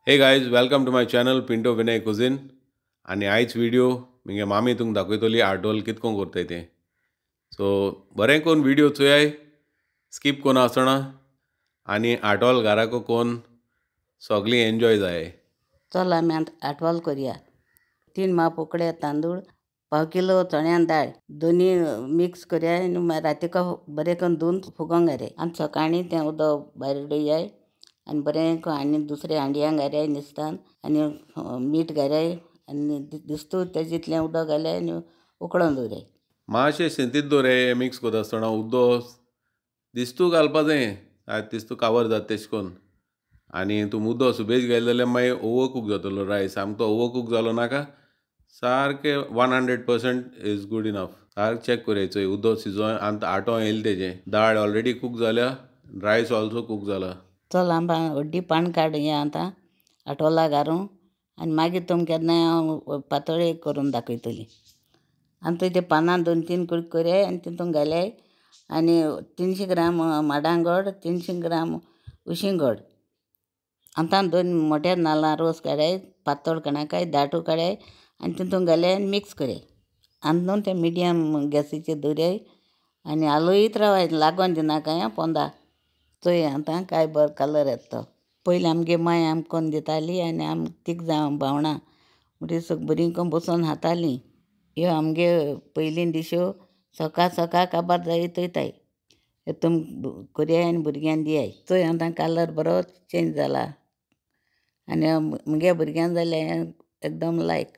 हे guys welcome to my channel Pinto Vinay cousin आणि आयज व्हिडिओ मुगे मामी तुमकां दाखयतली आर्टवर्क कितको करताय ते सो बरें कोण व्हिडिओ चोयाय स्कीप कोना आसतना आणि आर्टवर्क घराको कोण सगळी एन्जॉय जाय। चल आमी आटवाल करूया। 3 माप उकडे तांदूळ, 1/2 किलो चण्यान दाळ दोन्ही मिक्स करूया आनी रातीको बरें करून धुवन फुगोंक घालया आनी सकाळीं तें उदक भायर उडोवया आनी बरें करून आनी दुसरे हांडयान घालया निसतान आनी मीठ घालया आनी दिस्तू तेजितलें उदक घालया आनी उकडोवन दवरया। मातशें शिंतीत दवरया मिक्स करता आसतना उदक दिस्तू घालपा जाय दिस्तू कावर जाता तेश कोन्न आनी तूं मुद्दो सुबेज घाल जाल्यार मागीर ओवर कूक जातलो रायस सामको ओवर कूक जालो नाका सारकें 100% इज गूड इनफ। सारकें चॅक करयाचो उदक शिजोवन आनी आटो येयलें तेजें दाळ ऑलरेडी कूक जाल्या रायस ऑल्सो कूक जाला। चल आमकां व्हडली पाण काडया आतां आटोला घालूं आनी मागीर तुमकां केन्नाय हांव पातोळी करून दाखयतली आनी तुवें ते पानां 2-3 कूड करया आनी तितून घालया आनी 300 ग्राम माडां गोड 300 ग्राम उशीं गोड आतां 2 मोठ्या नाल्लां रोस काडया पातळ कणकाय दाटू काडया आनी तितून घालया आनी मिक्स करया आनी न्हू तें मिडियम गॅसीचेर दवरया आनी हालयत रावया लागोन दिनाका आं पोंदा चोय आतां काय बरो कलर येता तो। पयलीं आमगे माय आमकां करून दिताली आनी आमी तीग जावं भावणां म्हणटकीर सगळीं बरीं करून बसून खातालीं। ह्यो आमगे पयलीं डिश्यो सकाळ सकाळ काबार जायत वयताय हे तुम करया आनी भुरग्यांक दियाय। चोय आतां कलर बरो चेंज जाला आनी मुगे भुरग्यांक जालें एकदम लायक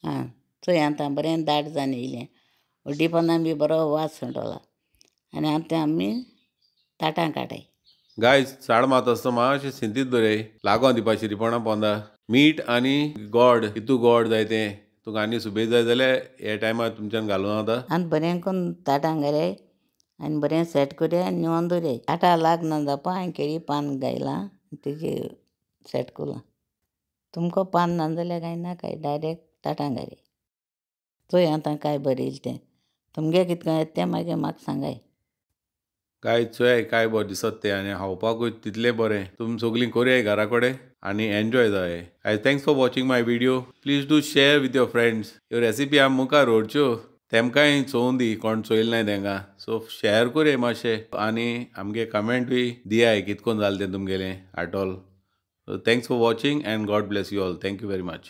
आं चोय आतां बरें दाट जावन येयलें हळडीपणान बी बरो वास सुटला आनी आतां आमी ताटां काडया। गायज साड मात आसता मातशें शिंतीत दवरया लागोन दिवपा शिरीपणां पोंदा मीठ आनी गोड कितू गोड जाय तें तुका आनी सुबेज जाय जाल्यार हे टायमार तुमच्यान घालूं जाता आनी बरें करून ताटां घालया आनी बरें सेट करया आनी निवोन दवरया। ताटा लाग ना जावपा हांवें केळी पान घायलां तेजेर सेट करूं तुमकां पान ना जाल्यार कांय नाका डायरेक्ट ताटां घालया। चोय आतां काय बरें येयलें तें तुमगे कितको येता तें मागीर म्हाका सांगाय। गायज चोयाय काय बरें दिसत तें आनी खावपाकूय तितलें बरें तुमी सगळीं करयाय घरा कडेन आनी एन्जॉय जाय। Guys thanks for watching my video please do share with your friends ह्यो रेसिपी आमी मुखार व्हरच्यो तेमकांय चोवून दी कोण चोयल नाय तेंकां सो शेअर करया मातशें आनी आमगे कमेंट बी दियाय कितकोन जालें तें तुमगेलें आर्टोल। So thanks for watching and God bless you all thank you very much.